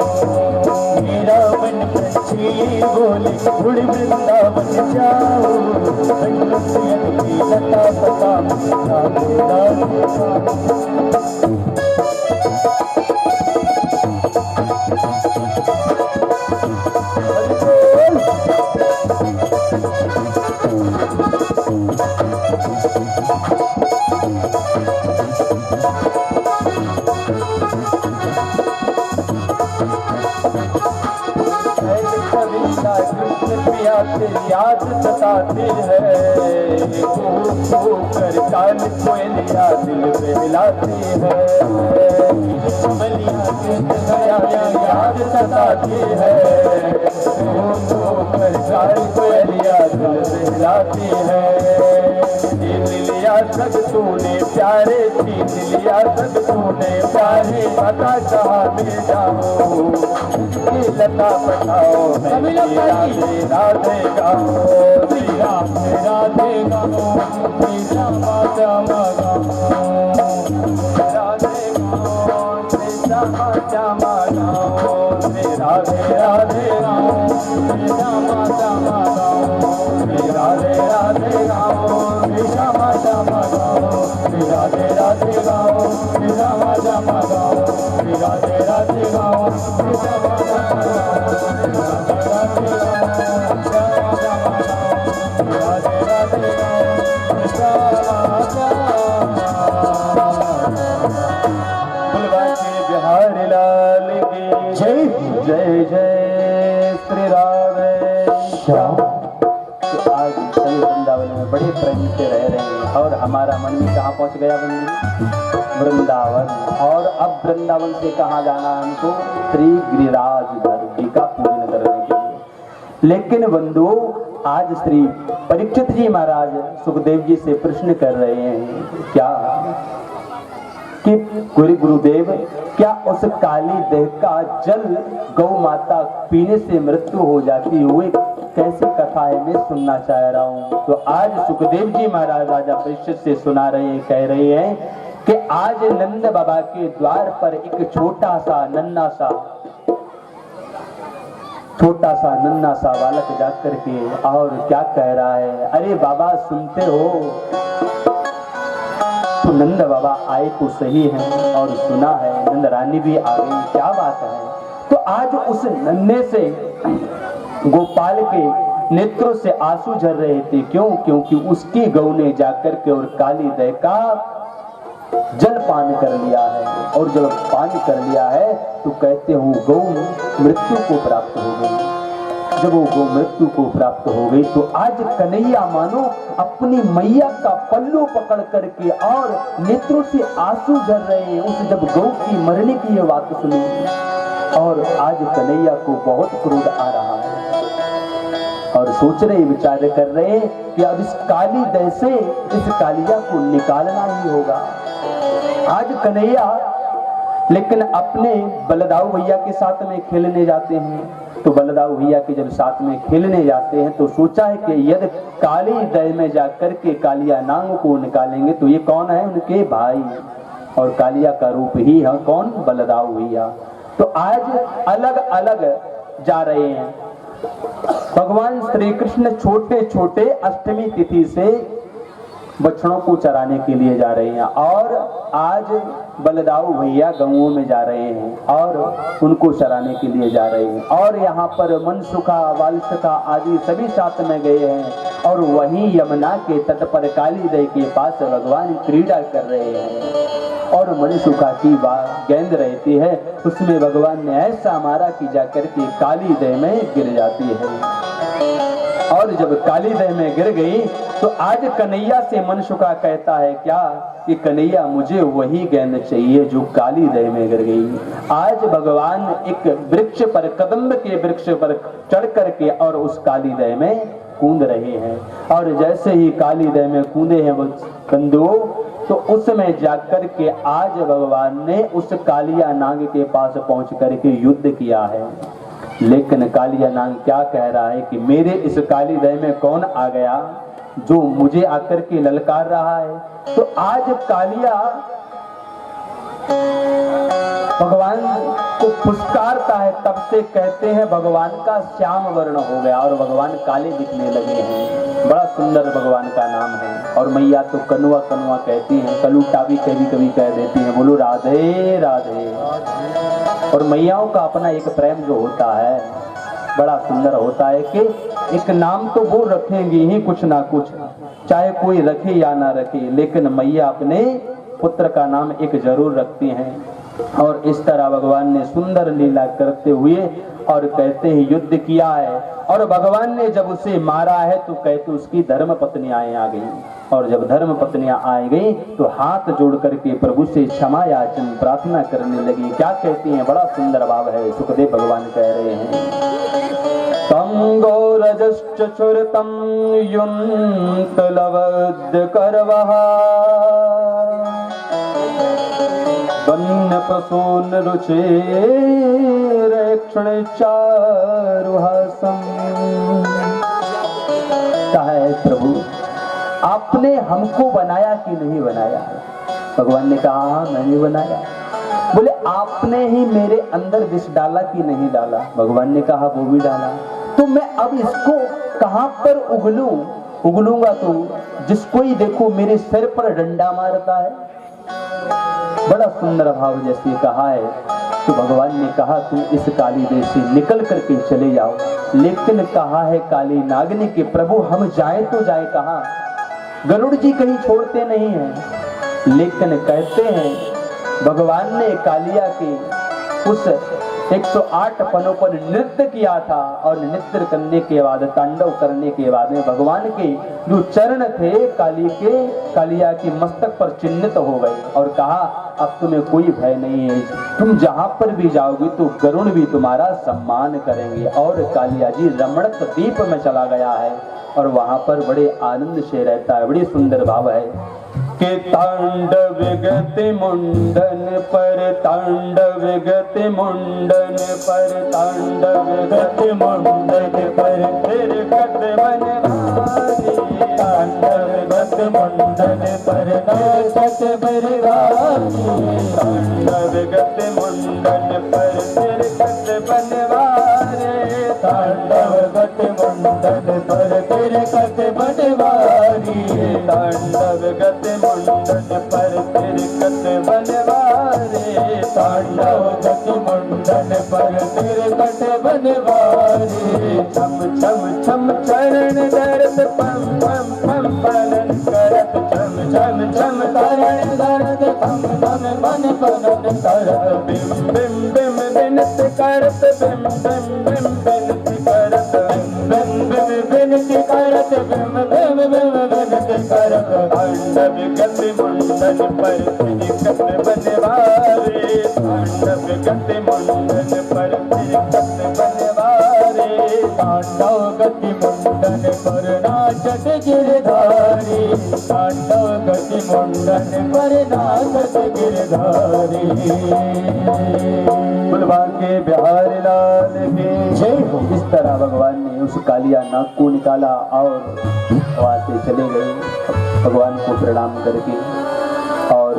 मेरा मन पंछी बोले उड़ वृंदावन जाओ, ब्रज की लता बताओ, राधे राधे गाओ। तेरी याद सताती है, कर कान कोयलिया दिल बहलाती है, याद सताती है, कर कान कोयलिया दिल बहलाती है। लिया सब तूने प्यारे थी, लिया सब तूने प्यारे, पता कहाँ मिल जाओ, लता पठाओ, मैं राधे राधे गाओ, श्री राधे राधे गाओ, श्री श्यामा श्यामा गाओ, राधे गाओ, श्री श्यामा श्यामा गाओ, श्री राधे राधे गाओ, श्री श्यामा श्यामा गाओ, श्री राधे राधे गाओ, श्री श्यामा श्यामा गाओ, श्री राधे राधे गाओ, श्री श्यामा श्यामा गाओ, श्री राधे राधे गाओ, श्री श्यामा श्यामा गाओ। बिहारी लाल की जय जय जय श्री राधे श्याम। तो आज सभी वृंदावन में बड़े प्रेम से रह रहे हैं और हमारा मन भी कहाँ पहुँच गया बंदी, वृंदावन। और अब वृंदावन से कहाँ जाना है हमको, श्री गिरिराज जी का पूजन करने के लिए। लेकिन बंधु आज श्री परीक्षित जी महाराज सुखदेव जी से प्रश्न कर रहे हैं क्या कि गुरुदेव क्या उस काली देह का जल गौ माता पीने से मृत्यु हो जाती हुई कैसी कथा है, मैं सुनना चाह रहा हूँ। तो आज सुखदेव जी महाराज राजा परीक्षित से सुना रहे हैं, कह रहे हैं कि आज नंद बाबा के द्वार पर एक छोटा सा नन्ना सा बालक जाकर के और क्या कह रहा है, अरे बाबा सुनते हो। तो नंद बाबा आए तो सही है और सुना है, नंद रानी भी आ गई, क्या बात है। तो आज उस नन्हे से गोपाल के नेत्रों से आंसू झर रहे थे, क्यों? क्योंकि उसकी गौ ने जाकर के और काली देह का जल पान कर लिया है, और जब पान कर लिया है तो कहते हो गौ मृत्यु को प्राप्त हो गई। जब वो गौ मृत्यु को प्राप्त हो गई तो आज कन्हैया मानो अपनी मैया का पल्लू पकड़ करके और नेत्रों से आंसू झर रहे हैं। उस जब गौ की मरने की ये बात सुनी, और आज कन्हैया को बहुत क्रोध आ रहा है और सोच रहे, विचार कर रहे हैं कि अब इस काली दह से इस कालिया को निकालना ही होगा। आज कन्हैया लेकिन अपने बलदाऊ भैया के साथ में खेलने जाते हैं। तो बलदाऊ भैया के जब साथ में खेलने जाते हैं तो सोचा है कि यदि काली दह में जाकर के कालिया नांग को निकालेंगे तो ये कौन है, उनके भाई, और कालिया का रूप ही है कौन, बलदाऊ भैया। तो आज अलग अलग जा रहे हैं। भगवान श्री कृष्ण छोटे छोटे अष्टमी तिथि से बछड़ों को चराने के लिए जा रहे हैं, और आज बलदाऊ भैया गऊओं में जा रहे हैं और उनको चराने के लिए जा रहे हैं। और यहाँ पर मनसुखा वालसखा आदि सभी साथ में गए हैं, और वहीं यमुना के तट पर काली दह के पास भगवान क्रीड़ा कर रहे हैं। और मनसुखा की गेंद रहती है, उसमें भगवान ने ऐसा मारा कि जाकर के काली दह में गिर जाती है। और जब काली दह में गिर गई तो आज कन्हैया से मनसुखा कहता है क्या कि कन्हैया मुझे वही गेंद चाहिए जो काली दह में गिर गई। आज भगवान एक वृक्ष पर, कदम्ब के वृक्ष पर चढ़ करके और उस काली दह में कूद रहे हैं। और जैसे ही काली दह में कूदे हैं वो बंधुओं, तो उसमें जाकर के आज भगवान ने उस कालिया नाग के पास पहुंच करके युद्ध किया है। लेकिन कालिया नाग क्या कह रहा है कि मेरे इस काली दह में कौन आ गया जो मुझे आकर के ललकार रहा है। तो आज कालिया भगवान को पुचकारता है, तब से कहते हैं भगवान का श्याम वर्ण हो गया और भगवान काले दिखने लगे हैं। बड़ा सुंदर भगवान का नाम है। और मैया तो कनुआ कनुआ कहती हैं, कलूटा भी कभी कभी कह देती हैं, बोलो राधे राधे। और मैयाओं का अपना एक प्रेम जो होता है बड़ा सुंदर होता है कि एक नाम तो वो रखेंगी ही कुछ ना कुछ, चाहे कोई रखे या ना रखे, लेकिन मैया अपने पुत्र का नाम एक जरूर रखती हैं। और इस तरह भगवान ने सुंदर लीला करते हुए और कहते हैं युद्ध किया है। और भगवान ने जब उसे मारा है तो कहते उसकी धर्म पत्नियां आ गई। और जब धर्म पत्नियां आ गई तो हाथ जोड़ करके प्रभु से क्षमा याचन प्रार्थना करने लगी। क्या कहती हैं, बड़ा सुंदर भाव है। सुखदेव भगवान कह रहे हैं, तम गौरजश्च चुरतम युंत लवद्य करवहा वन्य प्रसून रुचेर क्षण चारुहासम। है प्रभु आपने हमको बनाया कि नहीं बनाया। भगवान ने कहा हाँ मैंने बनाया। बोले आपने ही मेरे अंदर विष डाला कि नहीं डाला। भगवान ने कहा वो भी डाला। तो मैं अब इसको कहां पर उगलूंगा तो जिसको ही देखो मेरे सिर पर डंडा मारता है। बड़ा सुंदर भाव जैसे कहा है। तो भगवान ने कहा तुम इस काली देश से निकल करके चले जाओ। लेकिन कहा है काली नागनी के प्रभु हम जाए तो जाए कहां। गरुड़ जी कहीं छोड़ते नहीं हैं। लेकिन कहते हैं भगवान ने कालिया के उस 108 पनों पर नृत्य किया था और नृत्य करने के बाद तांडव करने के बाद में भगवान के जो चरण थे कालिया की मस्तक पर चिन्हित हो गए और कहा अब तुम्हें कोई भय नहीं है। तुम जहां पर भी जाओगे तो गरुड़ भी तुम्हारा सम्मान करेंगे। और कालिया जी रमणक द्वीप में चला गया है और वहां पर बड़े आनंद से रहता है। बड़ी सुंदर भाव है कि तांडव गति मुंडन पर तांडव गति मुंडन पर तांडव गति मुंडन पर फिर कट बनवारी तांडव गति मुंडन पर नाचत बरवारी तांडव गति मुंडन पर फिर कट बनवारे तांडव गति मुंडन पर फिर कट बनवारी तांडव गति मुंडन पर फिर कट बनवारे तांडव गति मुंडन पर फिर कट बनवारे छम छम छम चरण दर्द पम पम पम पालन करत छम छम छम करण करत धम धम मन पवन करत बिम बिम बिम बिनती करत बिम बिम बिम बिनती करत बिम बिम बिनती करत बिम बिम बिम बिनती करत तांडव गति मंडन पर तिलकत बनवारे तांडव गति मंडन पर तिलकत बनवारे तांडव गति मंडन पर नाचत गिरधारी तांडव गति मंडन पर नाचत गिरधारी बुलवान के बिहारी लाल के जय हो। इस तरह भगवान ने उस कालिया नाग को निकाला और वहां से चले गए भगवान को प्रणाम करके और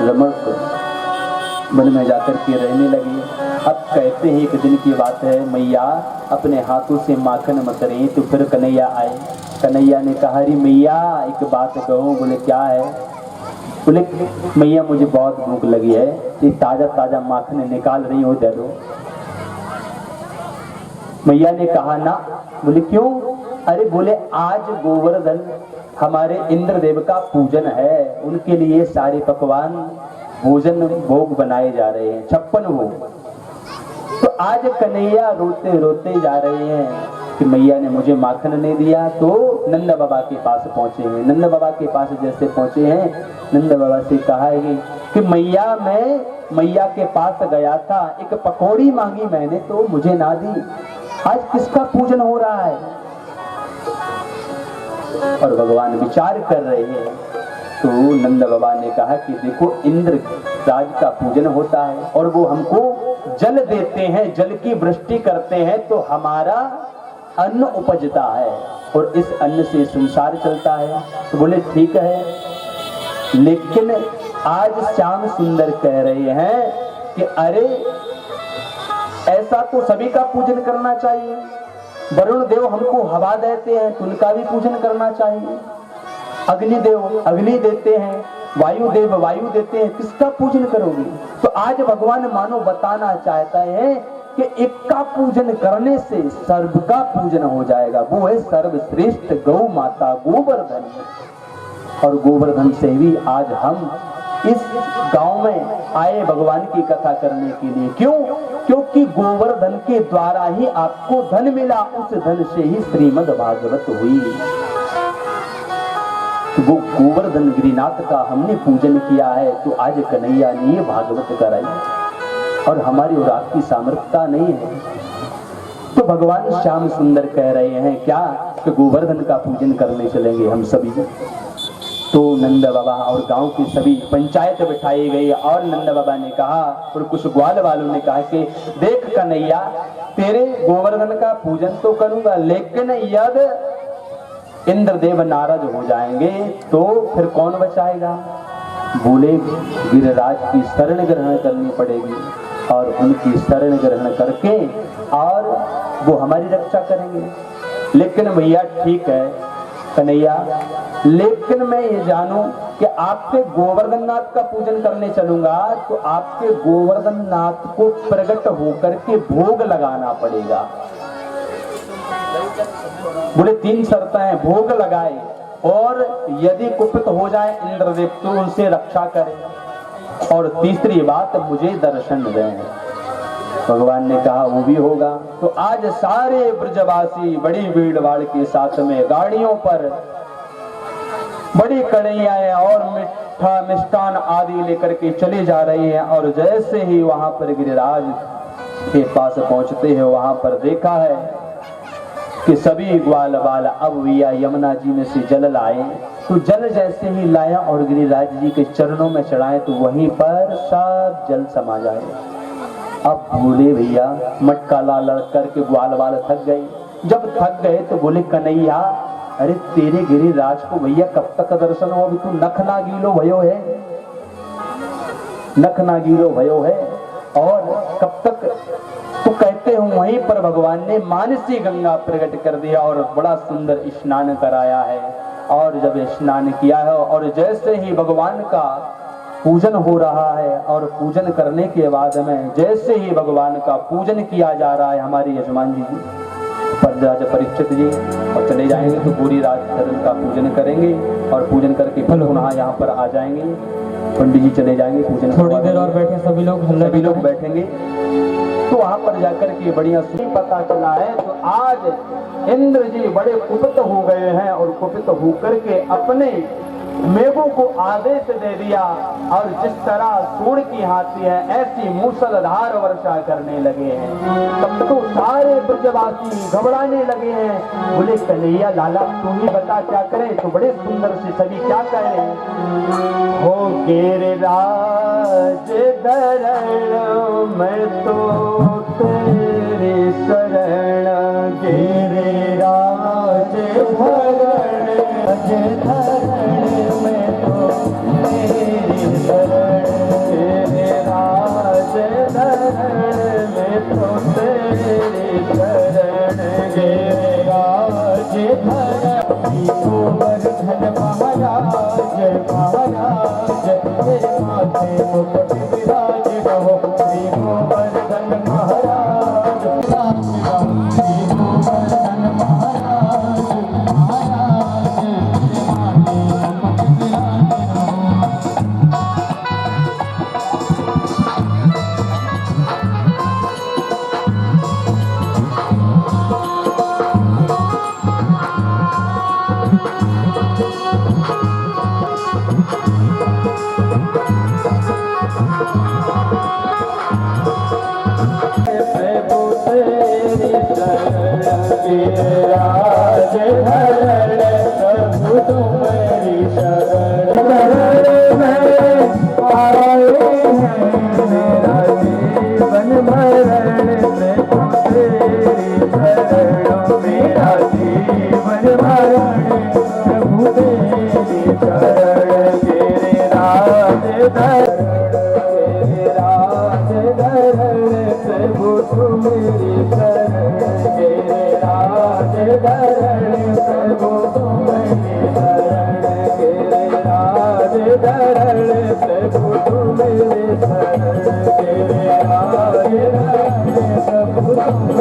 रमक मन में जाकर के रहने लगे। अब कहते हैं एक दिन की बात है, मैया अपने हाथों से माखन मत रही तो फिर कन्हैया आए। कन्हैया ने कहा अरे मैया एक बात कहो। बोले क्या है? बोले मैया मुझे बहुत भूख लगी है, ये ताजा ताजा माखन निकाल रही हो दे दो। मैया ने कहा ना। बोले क्यों? अरे बोले आज गोवर्धन हमारे इंद्रदेव का पूजन है, उनके लिए सारे पकवान भोजन भोग बनाए जा रहे हैं, 56 भोग। तो आज कन्हैया रोते रोते जा रहे हैं कि मैया ने मुझे माखन नहीं दिया। तो नंद बाबा के पास पहुंचे हैं। नंद बाबा के पास जैसे पहुंचे हैं, नंद बाबा से कहा है कि मैया मैं मैया के पास गया था, एक पकौड़ी मांगी मैंने तो मुझे ना दी, आज किसका पूजन हो रहा है? और भगवान विचार कर रहे हैं। तो नंद बाबा ने कहा कि देखो इंद्र राज का पूजन होता है और वो हमको जल देते हैं, जल की वृष्टि करते हैं तो हमारा अन्न उपजता है और इस अन्न से संसार चलता है। तो बोले ठीक है, लेकिन आज श्याम सुंदर कह रहे हैं कि अरे ऐसा तो सभी का पूजन करना चाहिए। वरुण देव हमको हवा देते हैं तो उनका भी पूजन करना चाहिए। अग्निदेव अग्नि देते हैं, वायु देव वायु देते हैं, किसका पूजन करोगे? तो आज भगवान मानो बताना चाहता है कि एक का पूजन करने से सर्व का पूजन हो जाएगा। वो है सर्वश्रेष्ठ गौ माता गोवर्धन। और गोवर्धन से भी आज हम इस गांव में आए भगवान की कथा करने के लिए। क्यों? क्योंकि गोवर्धन के द्वारा ही आपको धन मिला, उस धन से ही श्रीमद् भागवत हुई। वो गोवर्धन गिरिनाथ का हमने पूजन किया है तो आज कन्हैया ने ये भागवत कराई और हमारी और आपकी सामर्थ्यता नहीं है। तो भगवान श्याम सुंदर कह रहे हैं क्या कि गोवर्धन का पूजन करने चलेंगे हम सभी। तो नंद बाबा और गांव की सभी पंचायत बिठाई गई और नंद बाबा ने कहा और कुछ ग्वाल वालों ने कहा कि देख कन्हैया तेरे गोवर्धन का पूजन तो करूंगा, लेकिन यदि इंद्रदेव नाराज हो जाएंगे तो फिर कौन बचाएगा? बोले गिरिराज की शरण ग्रहण करनी पड़ेगी और उनकी शरण ग्रहण करके और वो हमारी रक्षा करेंगे। लेकिन भैया ठीक है कन्हैया, लेकिन मैं ये जानूं कि आपके गोवर्धन नाथ का पूजन करने चलूंगा तो आपके गोवर्धन नाथ को प्रकट होकर के भोग लगाना पड़ेगा। बोले 3 शर्तें हैं, भोग लगाए और यदि कुपित हो जाए इंद्रदेव तो उनसे रक्षा करें और तीसरी बात मुझे दर्शन दें। भगवान ने कहा वो भी होगा। तो आज सारे ब्रजवासी बड़ी भीड़ भाड़ के साथ में गाड़ियों पर बड़ी कढ़ैयां और मिठा मिष्टान आदि लेकर के चले जा रहे हैं। और जैसे ही वहां पर गिरिराज के पास पहुंचते हैं वहां पर देखा है कि सभी ग्वाल बाल अब भैया यमुना जी में से जल लाए। तो जल जैसे ही लाया और गिरिराज जी के चरणों में चढ़ाए तो वहीं पर सब जल समा जाए। अब बोले भैया मटका ला लड़ करके ग्वाल बाल थक गए। जब थक गए तो बोले कन्हैया अरे तेरे गिरिराज को भैया कब तक दर्शन हो? अभी तू नख ना गीलो भयो है, नख ना गीलो भयो है और कब तक? तो कहते हैं वहीं पर भगवान ने मानसी गंगा प्रकट कर दिया और बड़ा सुंदर स्नान कराया है। और जब स्नान किया है और जैसे ही भगवान का पूजन हो रहा है और पूजन करने के बाद में जैसे ही भगवान का पूजन किया जा रहा है हमारे यजमान जी राजा परीक्षित जी और चले जाएंगे तो पूरी रात चरण का पूजन करेंगे और पूजन करके फिर पुनः यहाँ पर आ जाएंगे। पंडित जी चले जाएंगे पूजन, थोड़ी देर और बैठे सभी लोग, सभी लोग बैठेंगे। तो वहां पर जाकर के बढ़िया पता चला है तो आज इंद्र जी बड़े कुपित हो गए हैं और कुपित होकर के अपने मेघों को आदेश दे दिया और जिस तरह सूर्य की हाथी है ऐसी मूसलधार वर्षा करने लगे हैं। तब तो सारे ब्रजवासी घबराने लगे हैं, बोले कन्हैया लाला तू ही बता क्या करें। तो बड़े सुंदर से सभी क्या करें, हो गिरिराज धरण मैं तो तेरे शरण, गिरिराज धरण मैं तो तेरे शरण, गिरिराज धरण मैं तो तेरे शरण, गिरिराज धरण गोवर्धन महाराज महाराज तेरे माथे मुकुट विराज रहो, श्री गोवर्धन महाराज श्री गोवर्धन महाराज महाराज तेरे माथे राज धरण प्रभु तुम्हारी शरण, शरण में आए हैं मेरा जीवन मरण, प्रभु तेरी शरण मेरा जीवन मरण, प्रभु तेरी शरण, गिरिराज धरण गिरिराज धरण प्रभु तुम्हारी शरण, गिरिराज धरण प्रभु तुम्हारी शरण, गिरिराज धरण प्रभु तुम्हारी शरण, गिरिराज धरण प्रभु तुम्हारी शरण, गिरिराज धरण प्रभु तुम्हारी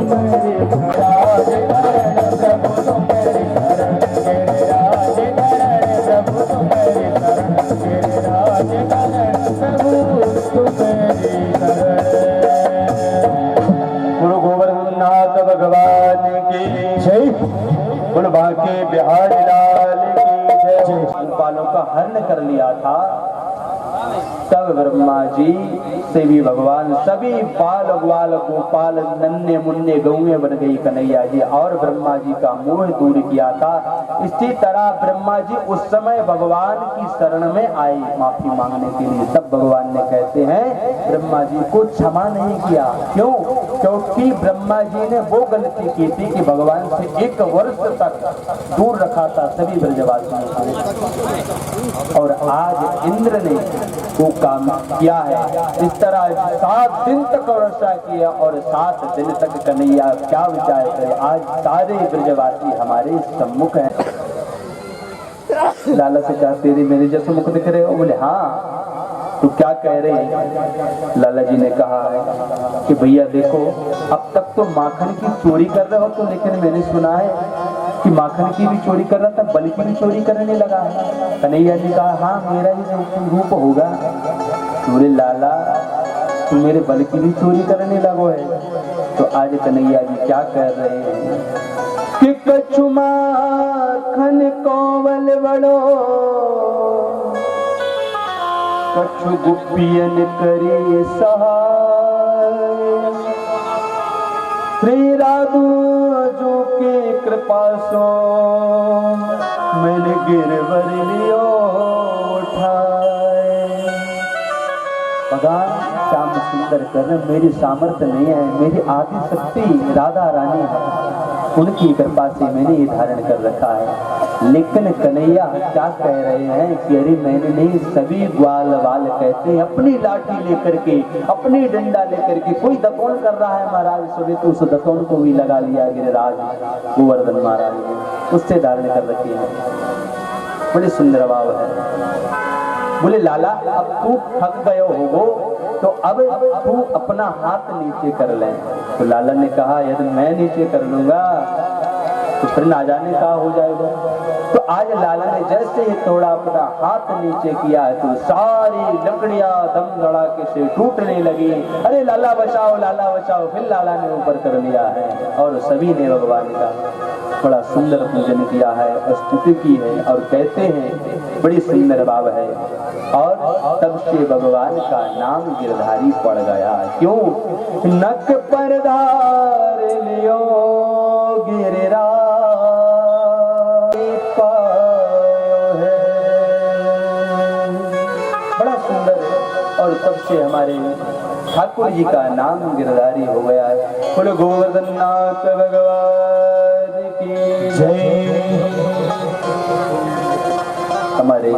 गिरिराज धरण प्रभु तुम्हारी शरण, गिरिराज धरण प्रभु तुम्हारी शरण, गिरिराज धरण प्रभु तुम्हारी गुरु गोवर्धननाथ भगवान की जय, गुरु बांके बिहारी लाल की जय। बालों का हरण कर लिया था तब ब्रह्मा जी से भी भगवान सभी बाल ग्वाल गोपाल नन्हे मुन्ने गौए बन गई कन्हैया जी और ब्रह्मा जी का मोह दूर किया था। इसी तरह ब्रह्मा जी उस समय भगवान की शरण में आए माफी मांगने के लिए, तब भगवान ने कहते हैं ब्रह्मा जी को क्षमा नहीं किया। क्यों? क्योंकि ब्रह्मा जी ने वो गलती की थी कि भगवान से 1 वर्ष तक दूर रखा था सभी ब्रजवासियों को, और आज इंद्र ने वो काम किया है। इस तरह 7 दिन तक वर्षा किया और 7 दिन तक कन्हैया क्या विचार करे। आज सारे ब्रजवासी हमारे सम्मुख हैं। लाला से कहा तेरे मेरे जैसे मुख दिख रहे हो? बोले हाँ। तो क्या कह रहे हैं? लाला जी ने कहा है कि भैया देखो अब तक तो माखन की चोरी कर रहे हो तो, लेकिन मैंने सुना है कि माखन की भी चोरी कर रहा था, बलि की भी चोरी करने लगा है। कन्हैया जी कहा हाँ मेरा ही रूप होगा। बोले लाला तुम मेरे बल की भी चोरी करने लगो है। तो आज कन्हैया जी क्या कह रहे हैं कि कछु माखन कोवल बड़ो, कछु गुप्पियन करे सहाय, श्री राधु जो के कृपा सो मैंने गिरवर लियो उठाए। भगवान श्याम सुंदर कर मेरी सामर्थ्य नहीं है, मेरी आदि शक्ति राधा रानी है, उनकी कृपा से मैंने ये धारण कर रखा है। लेकिन कन्हैया क्या कह रहे हैं कि अरे मैंने नहीं, सभी ग्वाल वाल कहते हैं अपनी लाठी लेकर के अपनी डंडा लेकर के कोई दतौन कर रहा है महाराज, सुने तो उस दतौन को भी लगा लिया गिरिराज गोवर्धन महाराज ने, उससे धारण कर रखी है। बड़ी सुंदर भाव है। बोले लाला अब तू थक गए होगो तो अब तू अपना हाथ नीचे कर ले। तो लाला ने कहा यदि मैं नीचे कर लूंगा तो फिर ना जाने का हो जाएगा। तो आज लाला ने जैसे ही थोड़ा अपना हाथ नीचे किया है तो सारी लकड़ियां दम धड़ाके से टूटने लगी। अरे लाला बचाओ। फिर लाला ने ऊपर कर लिया है और सभी ने भगवान का बड़ा सुंदर पूजन किया है, स्तुति की है और कहते हैं बड़ी सुंदर भाव है। और तब से भगवान का नाम गिरधारी पड़ गया। क्यों? नक पर धार लियो गिरिराज है। बड़ा सुंदर है। और तब से हमारे ठाकुर जी का नाम गिरधारी हो गया है। बोलो गोवर्धन नाथ भगवान की जय।